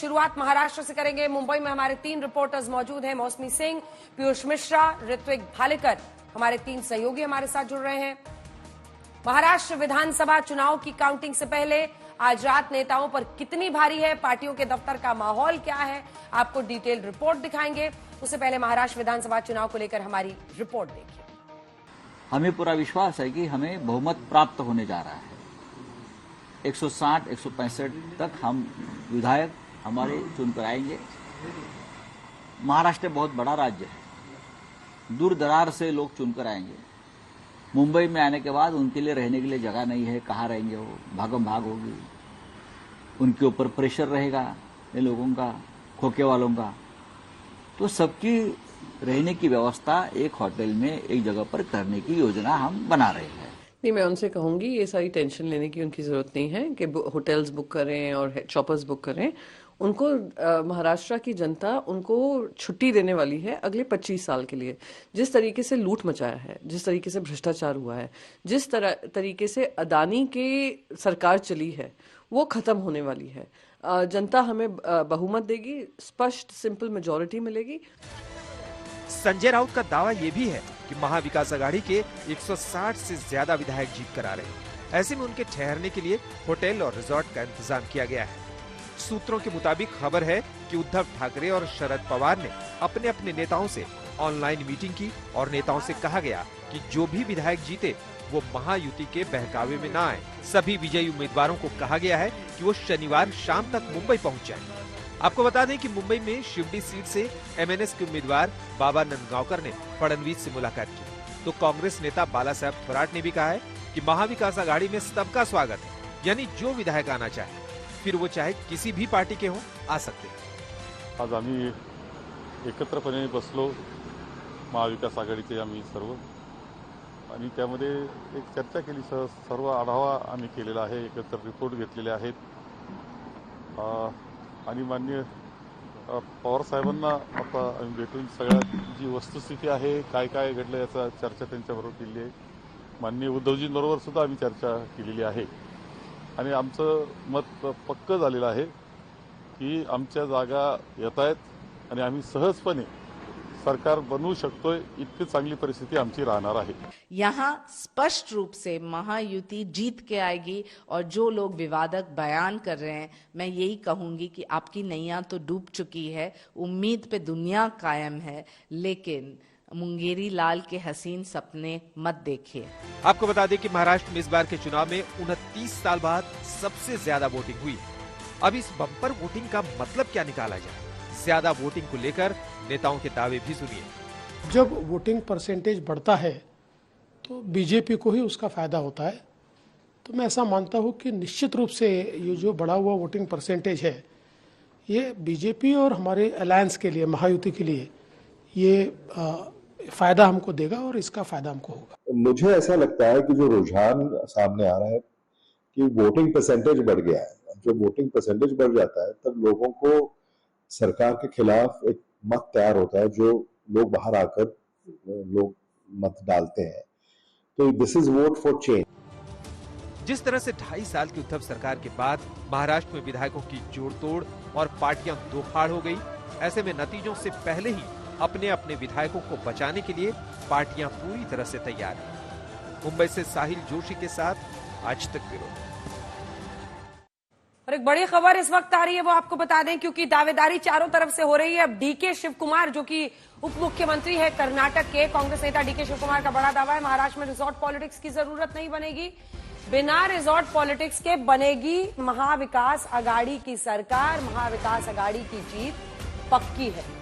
शुरुआत महाराष्ट्र से करेंगे। मुंबई में हमारे 3 रिपोर्टर्स मौजूद हैं, मौसमी सिंह, पीयूष मिश्रा, ऋत्विक भालेकर। हमारे 3 सहयोगी हमारे साथ जुड़ रहे हैं। महाराष्ट्र विधानसभा चुनाव की काउंटिंग से पहले आज रात नेताओं पर कितनी भारी है, पार्टियों के दफ्तर का माहौल क्या है, आपको डिटेल रिपोर्ट दिखाएंगे। उससे पहले महाराष्ट्र विधानसभा चुनाव को लेकर हमारी रिपोर्ट देखिए। हमें पूरा विश्वास है कि हमें बहुमत प्राप्त होने जा रहा है। 160-165 तक हम विधायक हमारे चुनकर आएंगे। महाराष्ट्र बहुत बड़ा राज्य है, दूर दरार से लोग चुनकर आएंगे। मुंबई में आने के बाद उनके लिए रहने के लिए जगह नहीं है, कहाँ रहेंगे वो, भागम भाग होगी, उनके ऊपर प्रेशर रहेगा इन लोगों का, खोखे वालों का। तो सबकी रहने की व्यवस्था एक होटल में एक जगह पर करने की योजना हम बना रहे हैं। नहीं, मैं उनसे कहूंगी ये सारी टेंशन लेने की उनकी जरूरत नहीं है कि होटल्स बुक करें और चॉपर्स बुक करें। उनको महाराष्ट्र की जनता उनको छुट्टी देने वाली है अगले 25 साल के लिए। जिस तरीके से लूट मचाया है, जिस तरीके से भ्रष्टाचार हुआ है, जिस तरीके से अदानी की सरकार चली है, वो खत्म होने वाली है। जनता हमें बहुमत देगी, स्पष्ट सिंपल मेजॉरिटी मिलेगी। संजय राउत का दावा ये भी है कि महाविकास आघाड़ी के 160 से ज्यादा विधायक जीत कर आ रहे हैं। ऐसे में उनके ठहरने के लिए होटल और रिजॉर्ट का इंतजाम किया गया है। सूत्रों के मुताबिक खबर है कि उद्धव ठाकरे और शरद पवार ने अपने अपने नेताओं से ऑनलाइन मीटिंग की और नेताओं से कहा गया कि जो भी विधायक जीते वो महायुति के बहकावे में न आए। सभी विजयी उम्मीदवारों को कहा गया है कि वो शनिवार शाम तक मुंबई पहुंच जाएं। आपको बता दें कि मुंबई में शिवडी सीट से एमएनएस के उम्मीदवार बाबा नंदगांवकर ने फडणवीस से मुलाकात की। तो कांग्रेस नेता बाला साहेब थोराट ने भी कहा है कि महाविकास आघाड़ी में सबका स्वागत है, यानी जो विधायक आना चाहे, फिर वो चाहे किसी भी पार्टी के हों, आ सकते हैं। आज आम्ही एकत्रपणे बसलो, महाविकास आघाडीचे आम्ही सर्व, आणि त्यामध्ये एक चर्चा केली, सर्व आढावा आम्ही केलेला आहे, एकत्र रिपोर्ट घेतलेले आहेत आणि माननीय पवार साहेबांना आता आम्ही भेटून सगळ्या जी वस्तुस्थिती आहे, काय काय घडलं याचा चर्चा त्यांच्याबरोबर केली आहे। माननीय उद्धवजींबरोबर सुद्धा आम्ही चर्चा केलेली आहे आणि आमचं मत पक्कं झालेलं आहे की आमच्या जागा येत आहेत आणि आम्ही सहजपणे सरकार बनवू शकतोय, इतकी चांगली परिस्थिती आमची राहणार आहे। यहाँ स्पष्ट रूप से महायुति जीत के आएगी और जो लोग विवादक बयान कर रहे हैं, मैं यही कहूंगी कि आपकी नैया तो डूब चुकी है, उम्मीद पे दुनिया कायम है, लेकिन मुंगेरी लाल के हसीन सपने मत देखिए। आपको बता दें कि महाराष्ट्र में इस बार के चुनाव में 29 साल बाद सबसे ज्यादा वोटिंग हुई। अब इस बम्पर वोटिंग का मतलब क्या निकाला जाए, ज्यादा वोटिंग को लेकर नेताओं के दावे भी सुनिए। जब वोटिंग परसेंटेज बढ़ता है तो बीजेपी को ही उसका फायदा होता है। तो मैं ऐसा मानता हूं कि निश्चित रूप से ये जो बढ़ा हुआ वोटिंग परसेंटेज है, ये बीजेपी और हमारे अलायंस के लिए, महायुति के लिए, ये फायदा हमको देगा और इसका फायदा हमको होगा। मुझे ऐसा लगता है कि जो रुझान सामने आ रहा है कि वोटिंग परसेंटेज बढ़ गया है। जब वोटिंग परसेंटेज बढ़ जाता है तब लोगों को सरकार के खिलाफ एक मत तैयार होता है, जो लोग बाहर आकर लोग मत डालते हैं। तो this is vote for change. जिस तरह से 2.5 साल की उद्धव सरकार के बाद महाराष्ट्र में विधायकों की जोड़तोड़ और पार्टियां दो फाड़ हो गई, ऐसे में नतीजों से पहले ही अपने अपने विधायकों को बचाने के लिए पार्टियां पूरी तरह से तैयार हैं। मुंबई से साहिल जोशी के साथ आज तक ब्यूरो। और एक बड़ी खबर इस वक्त आ रही है, वो आपको बता दें, क्योंकि दावेदारी चारों तरफ से हो रही है। अब डीके शिव कुमार, जो कि उप मुख्यमंत्री है कर्नाटक के, कांग्रेस नेता डीके शिव कुमार का बड़ा दावा है, महाराष्ट्र में रिजॉर्ट पॉलिटिक्स की जरूरत नहीं बनेगी, बिना रिजॉर्ट पॉलिटिक्स के बनेगी महाविकास आघाड़ी की सरकार, महाविकास आघाड़ी की जीत पक्की है।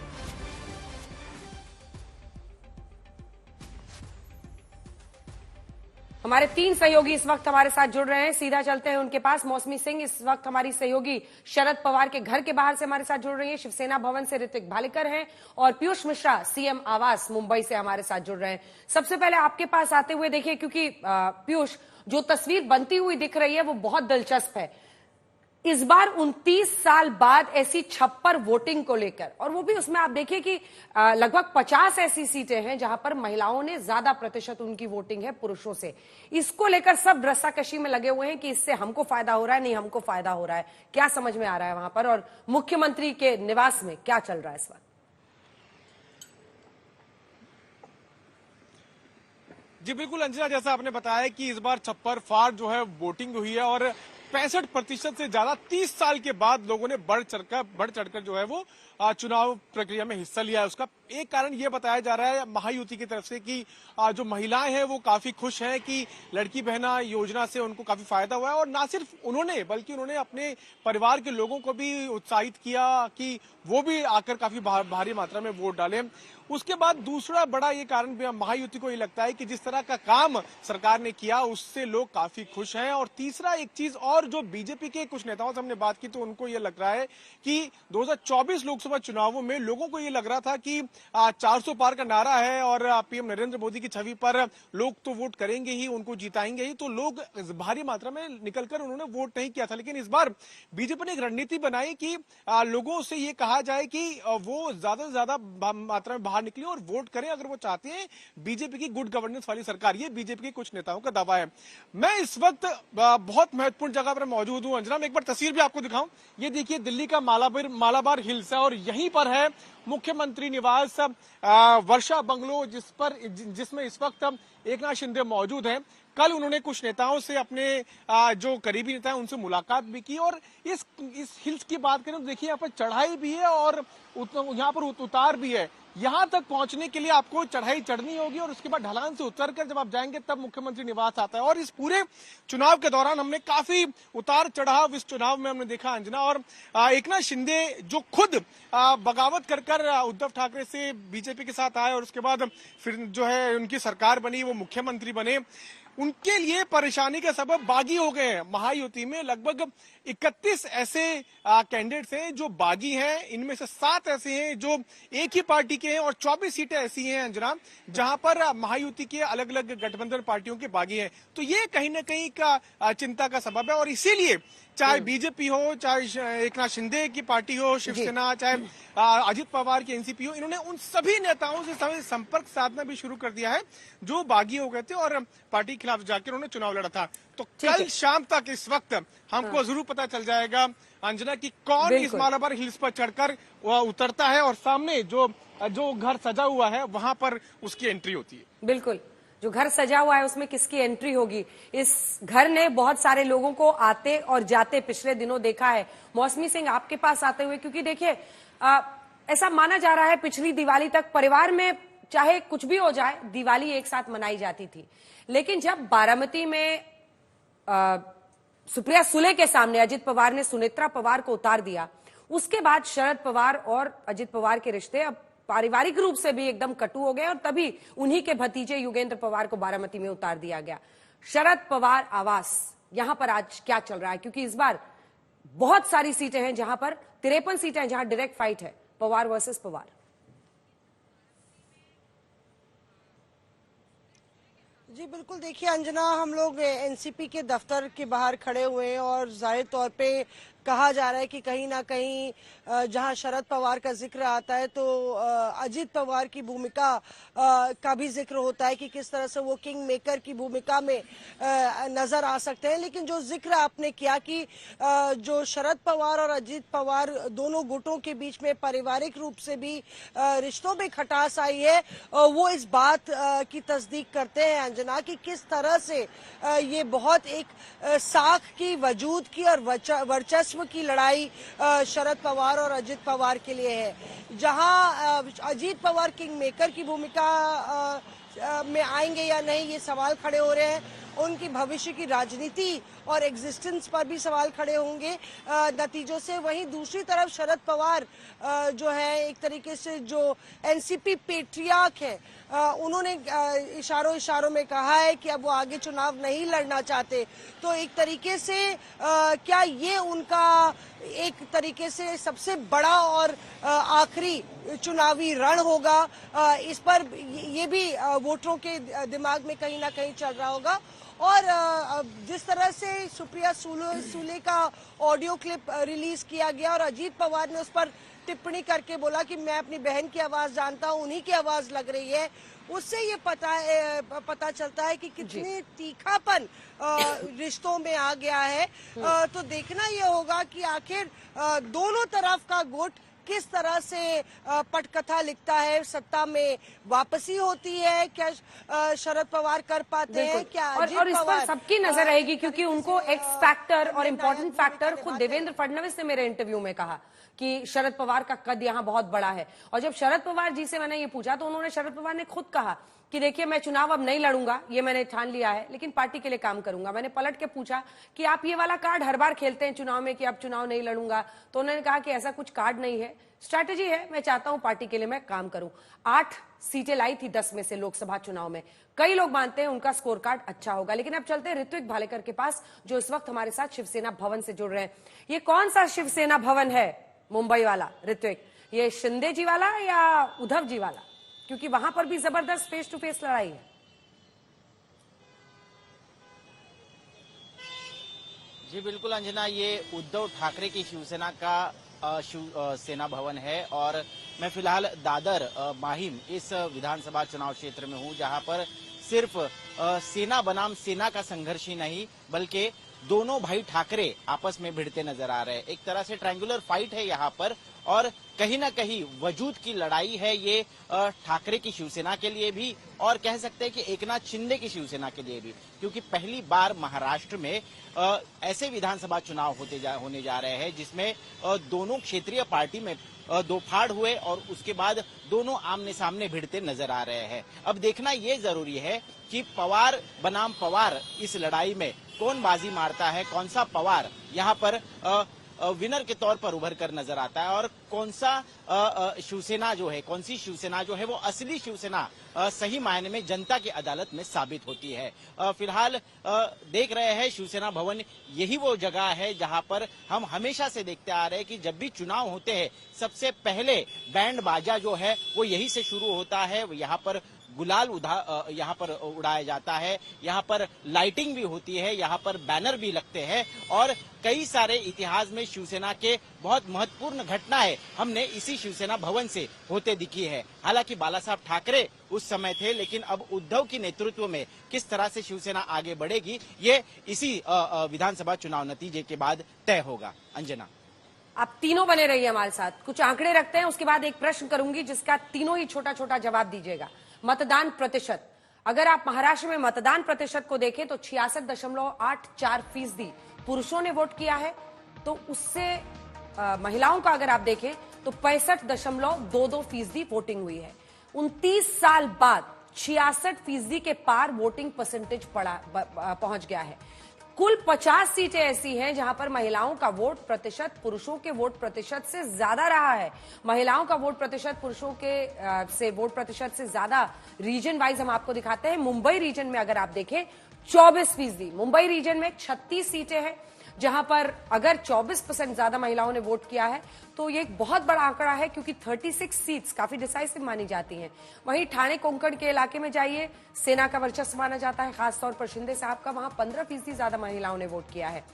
हमारे 3 सहयोगी इस वक्त हमारे साथ जुड़ रहे हैं, सीधा चलते हैं उनके पास। मौसमी सिंह इस वक्त हमारी सहयोगी शरद पवार के घर के बाहर से हमारे साथ जुड़ रही है, शिवसेना भवन से ऋत्विक भालेकर हैं और पीयूष मिश्रा सीएम आवास मुंबई से हमारे साथ जुड़ रहे हैं। सबसे पहले आपके पास आते हुए देखिए, क्योंकि पीयूष, जो तस्वीर बनती हुई दिख रही है वो बहुत दिलचस्प है। इस बार 29 साल बाद ऐसी छप्पर वोटिंग को लेकर, और वो भी उसमें आप देखिए कि लगभग 50 ऐसी सीटें हैं जहां पर महिलाओं ने ज्यादा प्रतिशत उनकी वोटिंग है पुरुषों से। इसको लेकर सब रस्साकशी में लगे हुए हैं कि इससे हमको फायदा हो रहा है, नहीं हमको फायदा हो रहा है। क्या समझ में आ रहा है वहां पर, और मुख्यमंत्री के निवास में क्या चल रहा है इस वक्त? जी बिल्कुल अंजना, जैसा आपने बताया कि इस बार छप्पर फाड़ जो है वोटिंग हुई है और 65% से ज्यादा 30 साल के बाद लोगों ने बढ़ चढ़कर जो है वो चुनाव प्रक्रिया में हिस्सा लिया है। उसका एक कारण ये बताया जा रहा है महायुति की तरफ से कि जो महिलाएं हैं वो काफी खुश हैं कि लड़की बहना योजना से उनको काफी फायदा हुआ है, और ना सिर्फ उन्होंने बल्कि उन्होंने अपने परिवार के लोगों को भी उत्साहित किया कि वो भी आकर काफी भारी मात्रा में वोट डालें। उसके बाद दूसरा बड़ा ये कारण महायुति को ये लगता है कि जिस तरह का काम सरकार ने किया उससे लोग काफी खुश हैं। और तीसरा एक चीज और जो बीजेपी के कुछ नेताओं से हमने बात की तो उनको ये लग रहा है कि 2024 लोकसभा चुनावों में लोगों को ये लग रहा था कि 400 पार का नारा है और पीएम नरेंद्र मोदी की छवि पर लोग तो वोट करेंगे ही, उनको जिताएंगे ही, तो लोग भारी मात्रा में निकलकर उन्होंने वोट नहीं किया था। लेकिन इस बार बीजेपी ने एक रणनीति बनाई कि लोगों से ये कहा जाए कि वो ज्यादा से ज्यादा मात्रा में निकले और वोट करें अगर वो चाहते हैं बीजेपी की गुड गवर्नेंस वाली सरकार। ये बीजेपी के कुछ नेताओं का दावा है। मैं इस वक्त बहुत महत्वपूर्ण जगह पर मौजूद हूं अंजना, मैं एक बार तस्वीर भी आपको दिखाऊं। ये देखिए दिल्ली का मालाबार हिल्स है और यहीं पर है मुख्यमंत्री निवास वर्षा बंगलो, जिसमें इस वक्त एकनाथ शिंदे मौजूद हैं। कल उन्होंने कुछ नेताओं से, अपने जो करीबी नेता हैं उनसे मुलाकात भी की। और इस हिल्स की बात करें तो देखिए यहाँ पर चढ़ाई भी है और यहाँ पर उतार भी है। यहाँ तक पहुंचने के लिए आपको चढ़ाई चढ़नी होगी और उसके बाद ढलान से उतरकर जब आप जाएंगे तब मुख्यमंत्री निवास आता है। और इस पूरे चुनाव के दौरान हमने काफी उतार चढ़ाव इस चुनाव में हमने देखा अंजना। और एकनाथ शिंदे जो खुद बगावत कर उद्धव ठाकरे से बीजेपी के साथ आए और उसके बाद फिर जो है उनकी सरकार बनी, वो मुख्यमंत्री बने, उनके लिए परेशानी का सबब बागी हो गए हैं। महायुति में लगभग 31 ऐसे कैंडिडेट्स हैं जो बागी हैं, इनमें से 7 ऐसे हैं जो एक ही पार्टी के हैं और 24 सीटें ऐसी हैं अंजना जहां पर महायुति के अलग अलग गठबंधन पार्टियों के बागी हैं। तो ये कहीं ना कहीं का चिंता का सबब है। और इसीलिए चाहे बीजेपी हो, चाहे एकनाथ शिंदे की पार्टी हो, शिवसेना, चाहे अजित पवार की एनसीपी हो, इन्होंने उन सभी नेताओं से संपर्क साधना भी शुरू कर दिया है जो बागी हो गए थे और पार्टी के खिलाफ जाकर उन्होंने चुनाव लड़ा था। तो कल शाम तक इस वक्त हमको जरूर पता चल जाएगा अंजना कि कौन इस मालाबार हिल्स पर चढ़कर उतरता है और सामने जो घर सजा हुआ है वहां पर उसकी एंट्री होती है। बिल्कुल, जो घर सजा हुआ है उसमें किसकी एंट्री होगी। इस घर ने बहुत सारे लोगों को आते और जाते पिछले दिनों देखा है। मौसमी सिंह, आपके पास आते हुए, क्योंकि देखिए ऐसा माना जा रहा है पिछली दिवाली तक परिवार में चाहे कुछ भी हो जाए दिवाली एक साथ मनाई जाती थी, लेकिन जब बारामती में सुप्रिया सुले के सामने अजित पवार ने सुनेत्रा पवार को उतार दिया, उसके बाद शरद पवार और अजित पवार के रिश्ते अब पारिवारिक रूप से भी एकदम कटु हो गए और तभी उन्हीं के भतीजे युगेंद्र पवार को बारामती में उतार दिया गया। शरद पवार आवास, यहां पर आज क्या चल रहा है, क्योंकि इस बार बहुत सारी सीटें हैं जहां पर 53 सीटें हैं जहां डायरेक्ट फाइट है, पवार वर्सेस पवार। जी बिल्कुल, देखिए अंजना, हम लोग एनसीपी के दफ्तर के बाहर खड़े हुए हैं और जाहिर तौर पे कहा जा रहा है कि कहीं ना कहीं जहां शरद पवार का जिक्र आता है तो अजित पवार की भूमिका का भी जिक्र होता है कि किस तरह से वो किंग मेकर की भूमिका में नजर आ सकते हैं। लेकिन जो जिक्र आपने किया कि जो शरद पवार और अजित पवार दोनों गुटों के बीच में पारिवारिक रूप से भी रिश्तों में खटास आई है, वो इस बात की तस्दीक करते हैं अंजना कि किस तरह से ये बहुत एक साख की, वजूद की और वर्चस्व की लड़ाई शरद पवार और अजित पवार के लिए है। जहां अजित पवार किंग मेकर की भूमिका में आएंगे या नहीं, ये सवाल खड़े हो रहे हैं। उनकी भविष्य की राजनीति और एग्जिस्टेंस पर भी सवाल खड़े होंगे नतीजों से। वहीं दूसरी तरफ शरद पवार जो है एक तरीके से जो एनसीपी पेट्रियार्क है, उन्होंने इशारों में कहा है कि अब वो आगे चुनाव नहीं लड़ना चाहते। तो एक तरीके से क्या ये उनका एक तरीके से सबसे बड़ा और आखिरी चुनावी रण होगा, इस पर ये भी वोटरों के दिमाग में कहीं ना कहीं चल रहा होगा। और जिस तरह से सुप्रिया सूले का ऑडियो क्लिप रिलीज किया गया और अजीत पवार ने उस पर टिप्पणी करके बोला कि मैं अपनी बहन की आवाज जानता हूं, उन्हीं की आवाज लग रही है, उससे ये पता चलता है कि कितनी तीखापन रिश्तों में आ गया है। तो देखना ये होगा कि आखिर दोनों तरफ का गुट किस तरह से पटकथा लिखता है, सत्ता में वापसी होती है, क्या शरद पवार कर पाते हैं, क्या और इस पर सबकी नजर रहेगी, क्योंकि उनको एक्स फैक्टर और इम्पोर्टेंट फैक्टर खुद देवेंद्र फडणवीस ने मेरे इंटरव्यू में कहा कि शरद पवार का कद यहाँ बहुत बड़ा है। और जब शरद पवार जी से मैंने ये पूछा तो उन्होंने, शरद पवार ने खुद कहा कि देखिए मैं चुनाव अब नहीं लड़ूंगा, ये मैंने ठान लिया है, लेकिन पार्टी के लिए काम करूंगा। मैंने पलट के पूछा कि आप ये वाला कार्ड हर बार खेलते हैं चुनाव में कि अब चुनाव नहीं लड़ूंगा, तो उन्होंने कहा कि ऐसा कुछ कार्ड नहीं है, स्ट्रैटेजी है, मैं चाहता हूं पार्टी के लिए मैं काम करूं। 8 सीटें लाई थी 10 में से लोकसभा चुनाव में। कई लोग मानते हैं उनका स्कोर कार्ड अच्छा होगा। लेकिन अब चलते हैं ऋत्विक भालेकर के पास, जो इस वक्त हमारे साथ शिवसेना भवन से जुड़ रहे हैं। ये कौन सा शिवसेना भवन है मुंबई वाला ऋत्विक? ये शिंदे जी वाला या उद्धव जी वाला? क्योंकि वहां पर भी जबरदस्त फेस टू फेस लड़ाई है। जी बिल्कुल अंजना, ये उद्धव ठाकरे की शिवसेना का सेना भवन है और मैं फिलहाल दादर माहिम इस विधानसभा चुनाव क्षेत्र में हूं, जहां पर सिर्फ सेना बनाम सेना का संघर्ष ही नहीं बल्कि दोनों भाई ठाकरे आपस में भिड़ते नजर आ रहे हैं। एक तरह से ट्रायंगुलर फाइट है यहाँ पर और कहीं ना कहीं वजूद की लड़ाई है ये ठाकरे की शिवसेना के लिए भी और कह सकते हैं कि एकनाथ शिंदे की शिवसेना के लिए भी, क्योंकि पहली बार महाराष्ट्र में ऐसे विधानसभा चुनाव होने जा रहे हैं जिसमें दोनों क्षेत्रीय पार्टी में दो फाड़ हुए और उसके बाद दोनों आमने सामने भिड़ते नजर आ रहे हैं। अब देखना ये जरूरी है कि पवार बनाम पवार इस लड़ाई में कौन बाजी मारता है, कौन सा पवार यहाँ पर विनर के तौर पर उभर कर नजर आता है और कौन सा शिवसेना जो है, कौन सी शिवसेना जो है वो असली शिवसेना सही मायने में जनता की अदालत में साबित होती है। फिलहाल देख रहे हैं शिवसेना भवन यही वो जगह है जहां पर हम हमेशा से देखते आ रहे हैं कि जब भी चुनाव होते हैं सबसे पहले बैंड बाजा जो है वो यही से शुरू होता है। यहाँ पर गुलाल यहाँ पर उड़ाया जाता है, यहाँ पर लाइटिंग भी होती है, यहाँ पर बैनर भी लगते हैं और कई सारे इतिहास में शिवसेना के बहुत महत्वपूर्ण घटनाएं हमने इसी शिवसेना भवन से होते दिखी है। हालांकि बाला साहब ठाकरे उस समय थे, लेकिन अब उद्धव की नेतृत्व में किस तरह से शिवसेना आगे बढ़ेगी ये इसी विधानसभा चुनाव नतीजे के बाद तय होगा। अंजना, आप तीनों बने रहिए हमारे साथ, कुछ आंकड़े रखते हैं, उसके बाद एक प्रश्न करूंगी जिसका तीनों ही छोटा छोटा जवाब दीजिएगा। मतदान प्रतिशत, अगर आप महाराष्ट्र में मतदान प्रतिशत को देखें तो 66.84% पुरुषों ने वोट किया है, तो उससे महिलाओं का अगर आप देखें तो 65.22% वोटिंग हुई है। 29 साल बाद 66% के पार वोटिंग परसेंटेज पहुंच गया है। कुल 50 सीटें ऐसी हैं जहां पर महिलाओं का वोट प्रतिशत पुरुषों के वोट प्रतिशत से ज्यादा रहा है। महिलाओं का वोट प्रतिशत पुरुषों के वोट प्रतिशत से ज्यादा रीजन वाइज हम आपको दिखाते हैं। मुंबई रीजन में अगर आप देखें 24%, मुंबई रीजन में 36 सीटें हैं जहां पर अगर 24% ज्यादा महिलाओं ने वोट किया है तो ये एक बहुत बड़ा आंकड़ा है, क्योंकि 36 सीट्स काफी डिसाइसिव मानी जाती हैं। वहीं ठाणे कोंकण के इलाके में जाइए, सेना का वर्चस्व माना जाता है, खासतौर पर शिंदे साहब का, वहां 15% ज्यादा महिलाओं ने वोट किया है।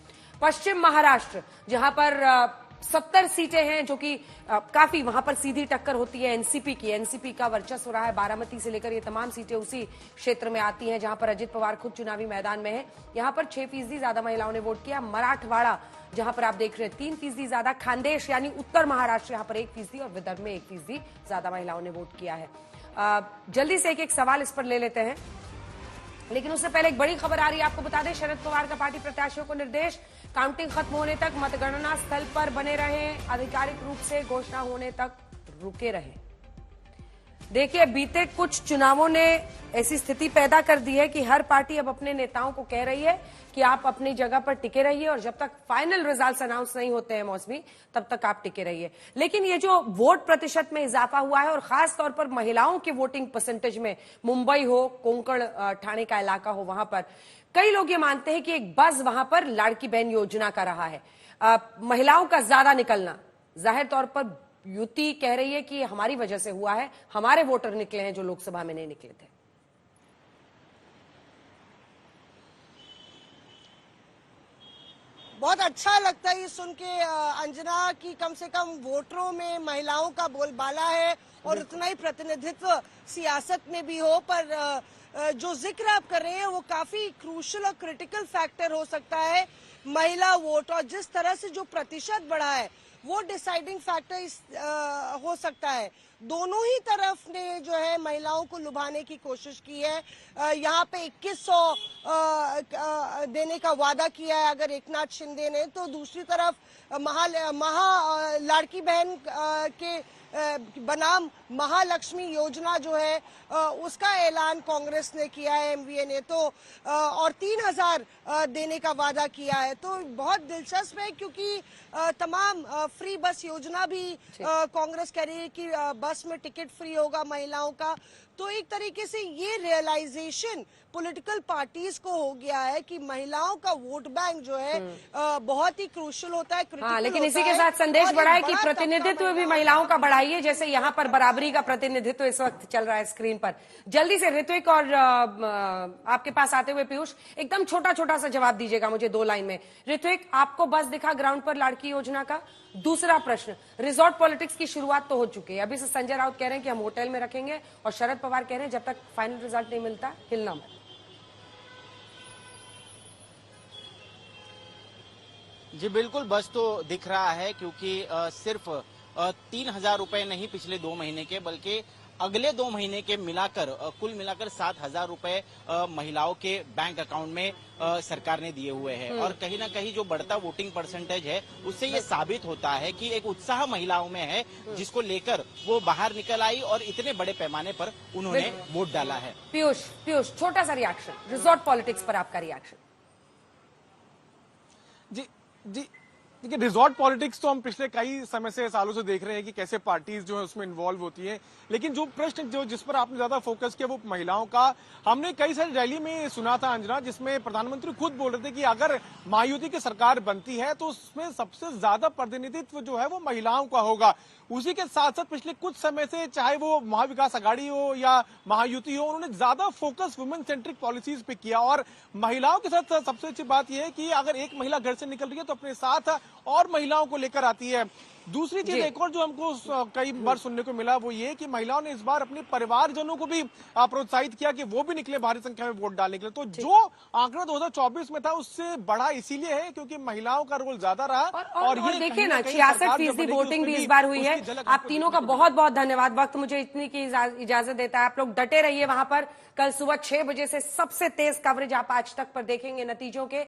पश्चिम महाराष्ट्र जहां पर 70 सीटें हैं, जो कि काफी वहां पर सीधी टक्कर होती है एनसीपी की, एनसीपी का वर्चस्व रहा है। बारामती से लेकर ये तमाम सीटें उसी क्षेत्र में आती हैं जहां पर अजित पवार खुद चुनावी मैदान में है। यहां पर 6% ज्यादा महिलाओं ने वोट किया। मराठवाड़ा जहां पर आप देख रहे हैं 3% ज्यादा, खानदेश यानी उत्तर महाराष्ट्र यहां पर 1% और विदर्भ में 1% ज्यादा महिलाओं ने वोट किया है। जल्दी से एक सवाल इस पर ले लेते हैं, लेकिन उससे पहले एक बड़ी खबर आ रही है, आपको बता दें शरद पवार का पार्टी प्रत्याशियों को निर्देश, काउंटिंग खत्म होने तक मतगणना स्थल पर बने रहें, आधिकारिक रूप से घोषणा होने तक रुके रहें। देखिए, बीते कुछ चुनावों ने ऐसी स्थिति पैदा कर दी है कि हर पार्टी अब अपने नेताओं को कह रही है कि आप अपनी जगह पर टिके रहिए और जब तक फाइनल रिजल्ट्स अनाउंस नहीं होते हैं मौसमी, तब तक आप टिके रहिए। लेकिन ये जो वोट प्रतिशत में इजाफा हुआ है और खास तौर पर महिलाओं के वोटिंग परसेंटेज में, मुंबई हो, कोंकण ठाणे का इलाका हो, वहां पर कई लोग ये मानते हैं कि एक बज वहां पर लाड़की बहन योजना का रहा है। महिलाओं का ज्यादा निकलना, जाहिर तौर पर युति कह रही है कि हमारी वजह से हुआ है, हमारे वोटर निकले हैं जो लोकसभा में नहीं निकले थे। बहुत अच्छा लगता है ये सुन के अंजना की कम से कम वोटरों में महिलाओं का बोलबाला है और उतना ही प्रतिनिधित्व सियासत में भी हो। पर जो जिक्र आप कर रहे हैं वो काफी क्रूशल और क्रिटिकल फैक्टर हो सकता है महिला वोट, और जिस तरह से जो प्रतिशत बढ़ा है वो डिसाइडिंग फैक्टर हो सकता है। दोनों ही तरफ ने जो है महिलाओं को लुभाने की कोशिश की है। यहाँ पे 2100 देने का वादा किया है अगर एकनाथ शिंदे ने, तो दूसरी तरफ महा लाड़की बहन के बनाम महालक्ष्मी योजना जो है उसका ऐलान कांग्रेस ने किया है, एमवीए ने, तो और 3000 देने का वादा किया है। तो बहुत दिलचस्प है क्योंकि तमाम फ्री बस योजना भी कांग्रेस कह रही है कि बस में टिकट फ्री होगा महिलाओं का। तो एक तरीके से ये रियलाइजेशन पॉलिटिकल पार्टीज को हो गया है कि महिलाओं का वोट बैंक जो है बहुत ही क्रूशियल होता है, क्रिटिकल लेकिन इसी के साथ संदेश बढ़ा है कि प्रतिनिधित्व भी महिलाओं का बढ़ाइए, जैसे यहाँ पर बराबरी का प्रतिनिधित्व इस वक्त चल रहा है स्क्रीन पर। जल्दी से ऋत्विक और आपके पास आते हुए पीयूष, एकदम छोटा छोटा सा जवाब दीजिएगा मुझे 2 लाइन में। ऋत्विक, आपको बस दिखा ग्राउंड पर लाड़की योजना का? दूसरा प्रश्न, रिजॉर्ट पॉलिटिक्स की शुरुआत तो हो चुकी है, अभी से संजय राउत कह रहे हैं कि हम होटल में रखेंगे और शरद पवार कह रहे हैं जब तक फाइनल रिजल्ट नहीं मिलता हिलना मत। जी बिल्कुल, बस तो दिख रहा है क्योंकि सिर्फ 3000 रुपए नहीं पिछले 2 महीने के, बल्कि अगले 2 महीने के मिलाकर कुल मिलाकर 7000 रुपए महिलाओं के बैंक अकाउंट में सरकार ने दिए हुए हैं। और कहीं ना कहीं जो बढ़ता वोटिंग परसेंटेज है उससे ये साबित होता है कि एक उत्साह महिलाओं में है जिसको लेकर वो बाहर निकल आई और इतने बड़े पैमाने पर उन्होंने वोट डाला है। पीयूष छोटा सा रिएक्शन, रिजॉर्ट पॉलिटिक्स पर आपका रिएक्शन। जी देखिए, रिजॉर्ट पॉलिटिक्स तो हम पिछले कई समय से सालों से देख रहे हैं कि कैसे पार्टीज जो है उसमें इन्वॉल्व होती हैं, लेकिन जो प्रश्न जो जिस पर आपने ज्यादा फोकस किया वो महिलाओं का। हमने कई सारी रैली में सुना था अंजना, जिसमें प्रधानमंत्री खुद बोल रहे थे कि अगर महायुति की सरकार बनती है तो उसमें सबसे ज्यादा प्रतिनिधित्व जो है वो महिलाओं का होगा। उसी के साथ साथ पिछले कुछ समय से चाहे वो महाविकास अघाड़ी हो या महायुति हो, उन्होंने ज्यादा फोकस वुमेन सेंट्रिक पॉलिसीज पे किया। और महिलाओं के साथ सबसे अच्छी बात यह है कि अगर एक महिला घर से निकल रही है तो अपने साथ और महिलाओं को लेकर आती है। दूसरी चीज एक और जो हमको कई बार सुनने को मिला वो ये कि महिलाओं ने इस बार अपने परिवारजनों को भी प्रोत्साहित किया कि वो भी निकले भारी संख्या में वोट डालने के लिए। तो जो आंकड़ा 2024 में था उससे बड़ा इसीलिए है क्योंकि महिलाओं का रोल ज्यादा रहा। और ये देखिए ना 66% वोटिंग भी इस बार हुई है। आप तीनों का बहुत बहुत धन्यवाद, वक्त मुझे इतनी की इजाजत देता है। आप लोग डटे रहिए वहां पर, कल सुबह 6 बजे से सबसे तेज कवरेज आप आज तक पर देखेंगे नतीजों के।